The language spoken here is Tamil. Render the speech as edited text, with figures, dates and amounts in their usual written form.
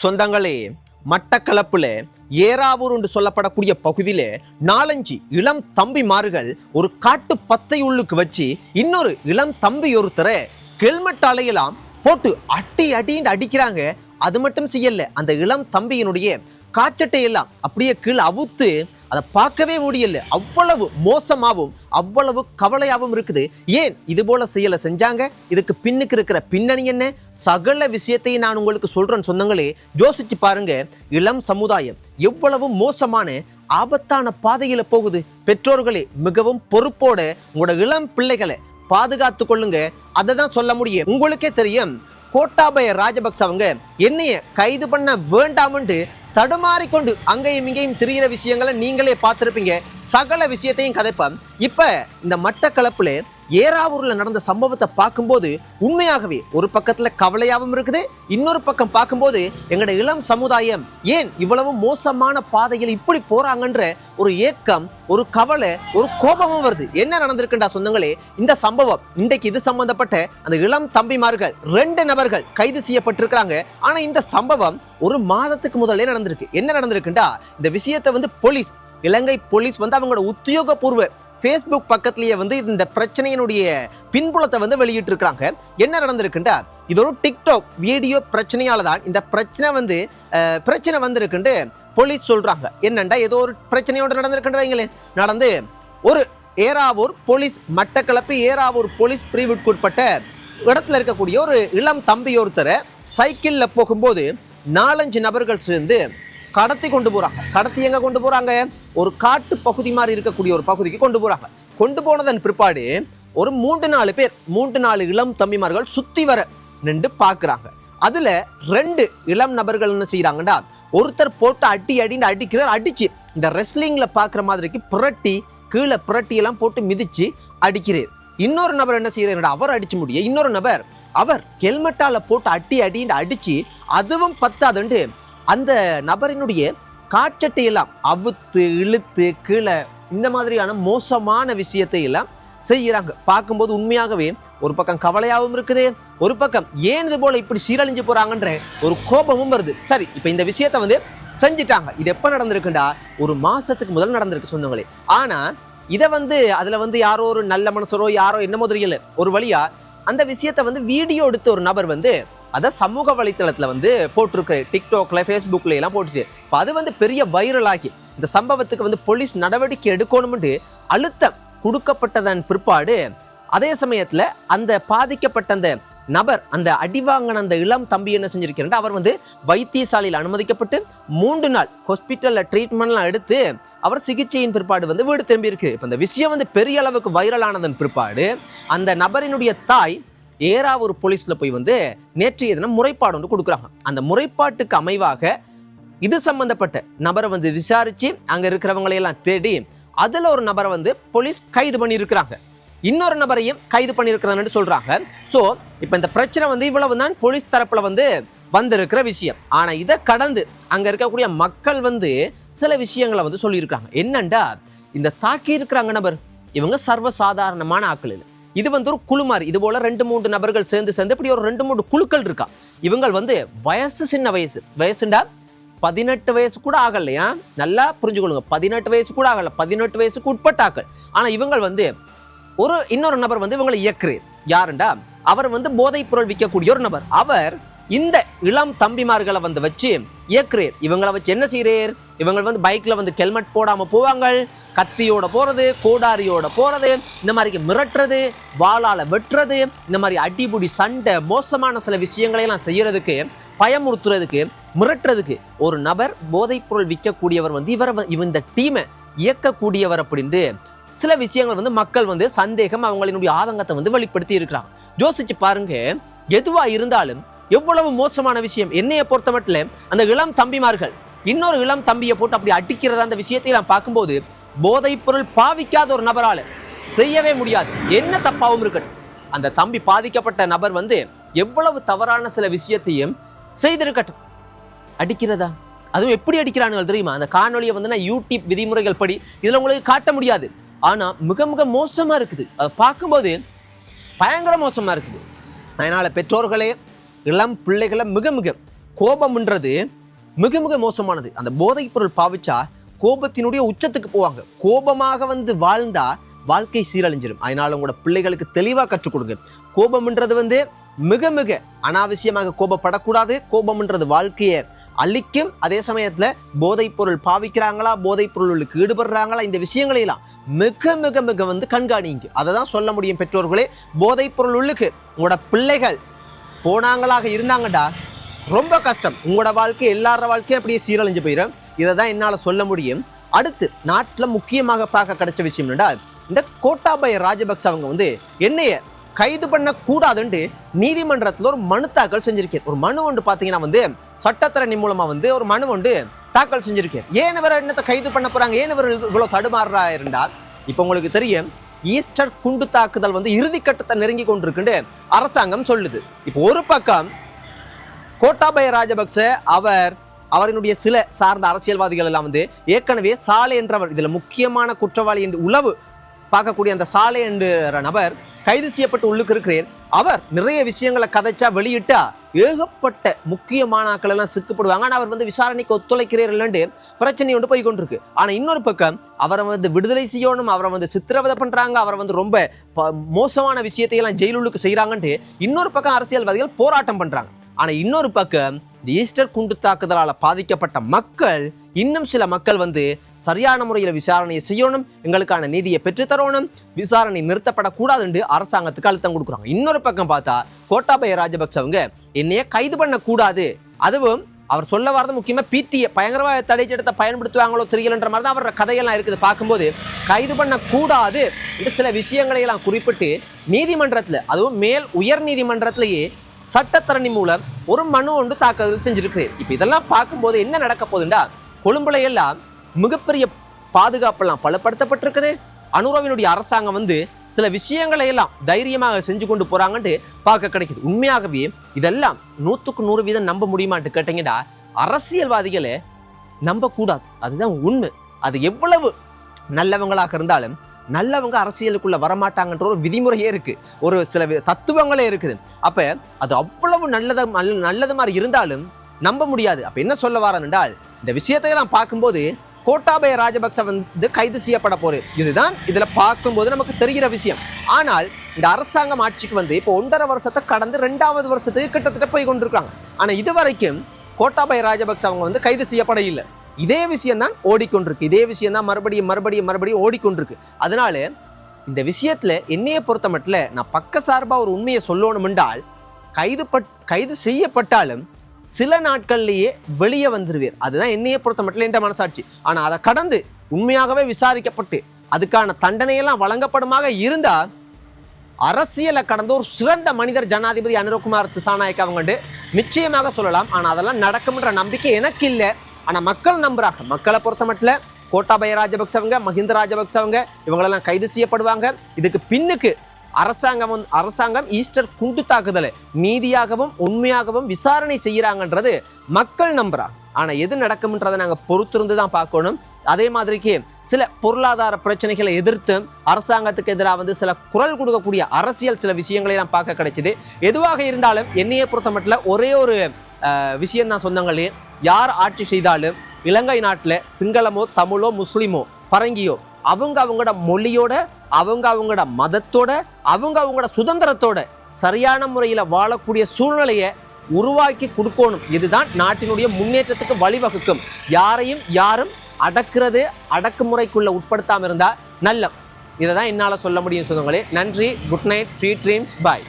சொந்தங்களே, மட்டக்களப்புல ஏறாவூர் என்று சொல்லப்படக்கூடிய பகுதியில 4-5 இளம் தம்பிமார்கள் ஒரு காட்டு பத்தை உள்ளுக்கு வச்சு இன்னொரு இளம் தம்பி ஒருத்தரை ஹெல்மெட் அலையெல்லாம் போட்டு அடின்னு அடிக்கிறாங்க. அது மட்டும் செய்யல, அந்த இளம் தம்பியினுடைய காச்சட்டை எல்லாம் அப்படியே கீழே அவுத்து அதை பார்க்கவே முடியல. அவ்வளவு மோசமாகவும் அவ்வளவு கவலையாகவும் இருக்குது. ஏன் இது போல செய்யல செஞ்சாங்க? இதுக்கு பின்னுக்கு இருக்கிற பின்னணி என்ன? சகல விஷயத்தையும் நான் உங்களுக்கு சொல்றேன். சொந்தங்களே, யோசிச்சு பாருங்க. இளம் சமுதாயம் எவ்வளவு மோசமான ஆபத்தான பாதையில போகுது. பெற்றோர்களே, மிகவும் பொறுப்போட உங்களோட இளம் பிள்ளைகளை பாதுகாத்து கொள்ளுங்க. அதை தான் சொல்ல முடியும். உங்களுக்கே தெரியும், கோட்டாபய ராஜபக்ச அவங்க என்னைய கைது பண்ண வேண்டாம்னு தடுமாறிக்கொண்டு அங்கேயும் இங்கேயும் திரிகிற விஷயங்களை நீங்களே பார்த்துருப்பீங்க. சகல விஷயத்தையும் கதைப்பேன். இப்ப இந்த மட்டக்களப்புல ஏறாவூர்ல நடந்த சம்பவத்தை பார்க்கும்போது உண்மையாகவே ஒரு பக்கத்துல கவலையாகவும் இருக்குது, இன்னொரு பக்கம் பார்க்கும்போது எங்களோட இளம் சமுதாயம் ஏன் இவ்வளவு மோசமான பாதையில் இப்படி போறாங்கன்ற ஒரு ஏக்கம், ஒரு கவலை, ஒரு கோபமும் வருது. என்ன நடந்திருக்குண்டா சொந்தங்களே? இந்த சம்பவம் இன்றைக்கு இது சம்பந்தப்பட்ட அந்த இளம் தம்பிமார்கள் 2 நபர்கள் கைது செய்யப்பட்டிருக்கிறாங்க. ஆனா இந்த சம்பவம் ஒரு மாதத்துக்கு முதலே நடந்திருக்கு. என்ன நடந்திருக்குண்டா, இந்த விஷயத்தை போலீஸ், இலங்கை போலீஸ் அவங்களோட உத்தியோகபூர்வ ஃபேஸ்புக் பக்கத்திலேயே இந்த பிரச்சனையினுடைய பின்புலத்தை வெளியிட்டு இருக்காங்க. என்ன நடந்திருக்குண்டா, இது ஒரு டிக்டாக் வீடியோ பிரச்சனையால தான் இந்த பிரச்சனை வந்திருக்குன்னு போலீஸ் சொல்றாங்க. என்னண்டா, ஏதோ ஒரு பிரச்சனையோட நடந்திருக்குன்னு வைங்களேன். நடந்து ஒரு ஏறாவூர் போலீஸ், மட்டக்களப்பு ஏறாவூர் போலீஸ் பிரிவுக்குட்பட்ட இடத்துல இருக்கக்கூடிய ஒரு இளம் தம்பி ஒருத்தரை சைக்கிள்ல போகும்போது 4-5 நபர்கள் சேர்ந்து கடத்தி கொண்டு போறாங்க. கடத்தி எங்க கொண்டு போறாங்க? ஒரு காட்டு பகுதி மாதிரி இருக்கக்கூடிய ஒரு பகுதிக்கு கொண்டு போறாங்க. கொண்டு போனதன் பிற்பாடு ஒரு 3-4 பேர், 3-4 இளம் தம்பிமார்கள் சுத்தி வர நின்று பாக்குறாங்க. அதுல 2 இளம் நபர்கள் என்ன செய்யறாங்கடா, ஒருத்தர் போட்டு அடின்னு அடிக்கிறார். அடிச்சு இந்த ரெஸ்லிங்ல பாக்குற மாதிரிக்கு புரட்டி கீழே புரட்டி எல்லாம் போட்டு மிதிச்சு அடிக்கிறார். இன்னொரு நபர் என்ன செய்யறாரு, அவர் அடிச்சு முடிய இன்னொரு நபர் அவர் ஹெல்மெட்டால போட்டு அடின்னு அடிச்சு அதுவும் பத்தாதுண்டு அந்த நபரினுடைய காட்சட்டை எல்லாம் அவுத்து இழுத்து கீழே இந்த மாதிரியான மோசமான விஷயத்தை எல்லாம் செய்யறாங்க. பார்க்கும்போது உண்மையாகவே ஒரு பக்கம் கவலையாகவும் இருக்குது, ஒரு பக்கம் ஏன் இது போல இப்படி சீரழிஞ்சு போறாங்கன்ற ஒரு கோபமும் வருது. சரி, இப்ப இந்த விஷயத்தை செஞ்சிட்டாங்க. இது எப்ப நடந்திருக்குண்டா, ஒரு மாசத்துக்கு முதல் நடந்திருக்கு சொந்தங்களே. ஆனா இதை அதுல யாரோ ஒரு நல்ல மனசரோ யாரோ என்னமோ தெரியல, ஒரு வழியா அந்த விஷயத்தை வீடியோ எடுத்த ஒரு நபர் அதை சமூக வலைத்தளத்துல போட்டிருக்கு. டிக்டாக்ல, ஃபேஸ்புக்ல எல்லாம் போட்டுட்டு இப்போ அது பெரிய வைரல் ஆகி இந்த சம்பவத்துக்கு போலீஸ் நடவடிக்கை எடுக்கணும்னு அழுத்தம் கொடுக்கப்பட்டதன் பிற்பாடு, அதே சமயத்துல அந்த பாதிக்கப்பட்ட அந்த நபர், அந்த அடிவாங்கின அந்த இளம் தம்பி என்ன செஞ்சிருக்கிறார், அவர் வைத்தியசாலையில் அனுமதிக்கப்பட்டு 3 நாள் ஹாஸ்பிட்டல்ல ட்ரீட்மெண்ட்லாம் எடுத்து அவர் சிகிச்சையின் பிற்பாடு வீடு திரும்பி இருக்கு. இப்போ இந்த விஷயம் பெரிய அளவுக்கு வைரலானதன் பிற்பாடு அந்த நபரினுடைய தாய் ஏறாவூர் போலீஸ்ல போய் நேற்றைய தினம் முறைப்பாடு ஒன்று கொடுக்குறாங்க. அந்த முறைப்பாட்டுக்கு அமைவாக இது சம்பந்தப்பட்ட நபரை விசாரிச்சு அங்க இருக்கிறவங்களையெல்லாம் தேடி அதுல ஒரு நபரை போலீஸ் கைது பண்ணி இருக்கிறாங்க. இன்னொரு நபரையும் கைது பண்ணியிருக்கிறான்னு சொல்றாங்க. ஸோ இப்போ இந்த பிரச்சனை இவ்வளவு தான் போலீஸ் தரப்புல வந்திருக்கிற விஷயம். ஆனா இதை கடந்து அங்க இருக்கக்கூடிய மக்கள் சில விஷயங்களை சொல்லியிருக்காங்க. என்னண்டா, இந்த தாக்கி இருக்கிறாங்க நபர் இவங்க சர்வசாதாரணமான ஆட்கள் இல்லை. இது ஒரு குழு மாதிரி, இது போல 2-3 நபர்கள் சேர்ந்து இப்படி ஒரு 2-3 குழுக்கள் இருக்கா. இவங்கள் வயசு சின்ன வயசுண்டா 18 வயசு கூட ஆகலையா, நல்லா புரிஞ்சுக்கொள்ளுங்க. 18 வயசு கூட ஆகல, 18 வயசுக்கு உட்பட்ட ஆக்கள். ஆனா இவங்கள் ஒரு இன்னொரு நபர் இவங்களை இயக்குறார். யாருண்டா, அவர் போதைப் பொருள் விற்கக்கூடிய ஒரு நபர். அவர் இந்த இளம் தம்பிமார்களை வச்சு இயக்குறார். இவங்களை வச்சு என்ன செய்யறார், இவங்க பைக்ல ஹெல்மெட் போடாம போவாங்க, கத்தியோட போறது, கோடாரியோட போறது, இந்த மாதிரி மிரட்டுறது, வாளால வெட்டுறது, இந்த மாதிரி அடிபுடி சண்டை, மோசமான சில விஷயங்களை எல்லாம் செய்யறதுக்கு, பயமுறுத்துறதுக்கு, மிரட்டுறதுக்கு ஒரு நபர் போதைப் பொருள் விற்கக்கூடியவர் இந்த டீமை இயக்கக்கூடியவர் அப்படின்ட்டு சில விஷயங்கள் மக்கள் சந்தேகம், அவங்களினுடைய ஆதங்கத்தை வெளிப்படுத்தி இருக்கிறாங்க. யோசிச்சு பாருங்க, எதுவா இருந்தாலும் எவ்வளவு மோசமான விஷயம். என்னைய பொறுத்த மட்டும் அந்த இளம் தம்பிமார்கள் இன்னொரு இளம் தம்பியை போட்டு அப்படி அடிக்கிறத அந்த விஷயத்தை நான் பார்க்கும்போது போதைப் பொருள் பாவிக்காத ஒரு நபரால செய்யவே முடியாது. என்ன தப்பாவும் இருக்கட்டும், அந்த தம்பி பாதிக்கப்பட்ட நபர் எவ்வளவு தவறான சில விஷயத்தையும் செய்திருக்கட்டும். அடிக்கிறதா, அதுவும் எப்படி அடிக்கிறானுங்க தெரியுமா? அந்த காணொலியை நான் யூடியூப் விதிமுறைகள் படி இதுல உங்களுக்கு காட்ட முடியாது. ஆனா மிக மிக மோசமா இருக்குது. அதை பார்க்கும்போது பயங்கர மோசமா இருக்குது. அதனால பெற்றோர்களே, இளம் பிள்ளைகளை மிக மிக கோபம்ன்றது மிக மிக மோசமானது. அந்த போதைப் பொருள் பாவிச்சா கோபத்தினுடைய உச்சத்துக்கு போவாங்க. கோபமாக வந்து வாழ்ந்தா வாழ்க்கை சீரழிஞ்சிடும். அதனால உங்களோட பிள்ளைகளுக்கு தெளிவாக கற்றுக் கொடுங்க. கோபம்ன்றது மிக மிக அனாவசியமாக கோபப்படக்கூடாது. கோபம்ன்றது வாழ்க்கையை அழிக்கும். அதே சமயத்துல போதைப் பொருள் பாவிக்கிறாங்களா, போதைப் பொருளுக்கு ஈடுபடுறாங்களா, இந்த விஷயங்களையெல்லாம் மிக மிக மிக கண்காணிங்க. அதை தான் சொல்ல முடியும் பெற்றோர்களே. போதைப் பொருள் உள்ளுக்கு உங்களோட பிள்ளைகள் போனாங்களாக இருந்தாங்கடா ரொம்ப கஷ்டம். உங்களோட வாழ்க்கை எல்லார வாழ்க்கையும் அப்படியே சீரழிஞ்சு போயிடும். இதை தான் என்னால் சொல்ல முடியும். அடுத்து நாட்டில் முக்கியமாக பார்க்க கிடைச்ச விஷயம் என்னடா, இந்த கோட்டாபய ராஜபக்ச அவங்க என்னைய கைது பண்ணக்கூடாதுன்ட்டு நீதிமன்றத்தில் ஒரு மனு தாக்கல் செஞ்சிருக்கேன். ஒரு மனு ஒன்று பார்த்தீங்கன்னா சட்டத்தரணி மூலமா ஒரு மனு ஒன்று தாக்கல் செஞ்சிருக்கேன். ஏன் இவர் என்னத்தை கைது பண்ண போறாங்க, ஏன் இவர் இவ்வளவு தடுமாறுறா இருந்தா, இப்போ உங்களுக்கு தெரியும் ஈஸ்டர் குண்டு தாக்குதல் இறுதிக்கட்டத்தை நெருங்கி கொண்டிருக்குன்னு அரசாங்கம் சொல்லுது. இப்போ ஒரு பக்கம் கோட்டாபய ராஜபக்ச அவரினுடைய சில சார்ந்த அரசியல்வாதிகள் எல்லாம் ஏற்கனவே சாலை என்றவர், இதுல முக்கியமான குற்றவாளி என்று உளவு பார்க்கக்கூடிய அந்த சாலை என்ற நபர் கைது செய்யப்பட்டு உள்ளுக்கு இருக்கிறேன். அவர் நிறைய விஷயங்களை கதைச்சா வெளியிட்டா ஏகப்பட்ட முக்கியமான ஆட்கள் எல்லாம் சிக்கப்படுவாங்க. ஆனால் அவர் விசாரணைக்கு ஒத்துழைக்கிறீர்கள் பிரச்சனை ஒன்று போய் கொண்டிருக்கு. ஆனால் இன்னொரு பக்கம் அவரை விடுதலை செய்யணும், அவரை சித்திரவதை பண்றாங்க, அவரை ரொம்ப மோசமான விஷயத்தை எல்லாம் ஜெயிலுக்கு செய்யறாங்கன்ட்டு இன்னொரு பக்கம் அரசியல்வாதிகள் போராட்டம் பண்றாங்க. ஆனால் இன்னொரு பக்கம் இந்த ஈஸ்டர் குண்டு தாக்குதலால் பாதிக்கப்பட்ட மக்கள், இன்னும் சில மக்கள் சரியான முறையில் விசாரணையை செய்யணும், எங்களுக்கான நீதியை பெற்றுத்தரணும், விசாரணை நிறுத்தப்படக்கூடாது என்று அரசாங்கத்துக்கு அழுத்தம் கொடுக்குறாங்க. இன்னொரு பக்கம் பார்த்தா கோட்டாபய ராஜபக்சவங்க என்னைய கைது பண்ணக்கூடாது, அதுவும் அவர் சொல்ல வரது முக்கியமாக பிடிஏ பயங்கரவாத தடை சட்டத்தை பயன்படுத்துவாங்களோ தெரியலன்ற மாதிரி தான் அவரோட கதையெல்லாம் இருக்குது. பார்க்கும்போது கைது பண்ணக்கூடாது என்று சில விஷயங்களை எல்லாம் குறிப்பிட்டு நீதிமன்றத்தில், அதுவும் மேல் உயர் நீதிமன்றத்திலேயே சட்டத்தரணி மூலம் ஒரு மனு ஒன்று தாக்குதல் செஞ்சிருக்கிறேன். இப்போ இதெல்லாம் பார்க்கும்போது என்ன நடக்க போகுதுண்டா, கொழும்புல எல்லாம் மிகப்பெரிய பாதுகாப்பெல்லாம் பலப்படுத்தப்பட்டிருக்குது. அனுரவினுடைய அரசாங்கம் சில விஷயங்களை எல்லாம் தைரியமாக செஞ்சு கொண்டு போறாங்கன்ட்டு பார்க்க கிடைக்குது. உண்மையாகவே இதெல்லாம் 100% நம்ப முடியுமான்னு கேட்டீங்கன்னா அரசியல்வாதிகளை நம்ப கூடாது. அதுதான் உண்மை. அது எவ்வளவு நல்லவங்களாக இருந்தாலும் நல்லவங்க அரசியலுக்குள்ள வரமாட்டாங்கன்ற ஒரு விதிமுறையே இருக்கு, ஒரு சில தத்துவங்களே இருக்குது. அப்ப அது அவ்வளவு நல்லது மாதிரி இருந்தாலும் நம்ப முடியாது. அப்ப என்ன சொல்ல வரேன் என்றால், இந்த விஷயத்தையெல்லாம் பார்க்கும்போது கோட்டாபய ராஜபக்ச கைது செய்யப்பட போறது இதுதான் இதுல பார்க்கும்போது நமக்கு தெரிகிற விஷயம். ஆனால் இந்த அரசாங்கம் ஆட்சிக்கு இப்போ 1.5 வருஷத்தை கடந்து 2வது வருஷத்துக்கு கிட்டத்தட்ட போய் கொண்டிருக்காங்க. ஆனா இதுவரைக்கும் கோட்டாபய ராஜபக்ச அவங்க கைது செய்யப்பட இல்லை. இதே விஷயம் தான் ஓடிக்கொண்டிருக்கு, இதே விஷயம் தான் மறுபடியும் ஓடிக்கொண்டிருக்கு. அதனால இந்த விஷயத்துல என்னைய பொறுத்த மட்டும் நான் பக்க சார்பா ஒரு உண்மையை சொல்லணும் என்றால், கைது செய்யப்பட்டாலும் சில நாட்கள்லேயே வெளியே வந்துருவீர். அதுதான் என்னைய பொறுத்த மட்டும் என்ற மனசாட்சி. ஆனா அதை கடந்து உண்மையாகவே விசாரிக்கப்பட்டு அதுக்கான தண்டனையெல்லாம் வழங்கப்படுமாக இருந்தா அரசியலை கடந்த ஒரு சிறந்த மனிதர் ஜனாதிபதி அனுரகுமார் திசாநாயக்க அவங்க நிச்சயமாக சொல்லலாம். ஆனா அதெல்லாம் நடக்கும்ன்ற நம்பிக்கை எனக்கு இல்லை. ஆனா மக்கள் நம்புறாங்க. மக்களை பொறுத்த மட்டும் கோட்டாபய ராஜபக்சவங்க, மஹிந்த ராஜபக்சவங்க இவங்களெல்லாம் கைது செய்யப்படுவாங்க. இதுக்கு பின்னுக்கு அரசாங்கம் ஈஸ்டர் குண்டு தாக்குதலை நீதியாகவும் உண்மையாகவும் விசாரணை செய்யறாங்கன்றது மக்கள் நம்புறாங்க. ஆனா எது நடக்கும்ன்றதை நாங்க பொறுத்திருந்து தான் பார்க்கணும். அதே மாதிரிக்கு சில பொருளாதார பிரச்சனைகளை எதிர்த்து அரசாங்கத்துக்கு எதிராக சில குரல் கொடுக்கக்கூடிய அரசியல் சில விஷயங்களை நான் பார்க்க கிடைச்சது. எதுவாக இருந்தாலும் என்னையை பொறுத்த மட்டும் ஒரே ஒரு விஷயம் தான் சொந்தங்களே, யார் ஆட்சி செய்தாலும் இலங்கை நாட்டில் சிங்களமோ தமிழோ முஸ்லிமோ பரங்கியோ அவங்களோட மொழியோட அவங்களோட மதத்தோட அவங்களோட சுதந்திரத்தோட சரியான முறையில் வாழக்கூடிய சூழ்நிலையை உருவாக்கி கொடுக்கணும். இதுதான் நாட்டினுடைய முன்னேற்றத்துக்கு வழிவகுக்கும். யாரும் அடக்குமுறைக்குள்ள உட்படுத்தாமல் இருந்தால் நல்ல. இதை தான் என்னால் சொல்ல முடியும் சொந்தங்களே. நன்றி, குட் நைட், ஸ்வீட் ட்ரீம்ஸ், பாய்.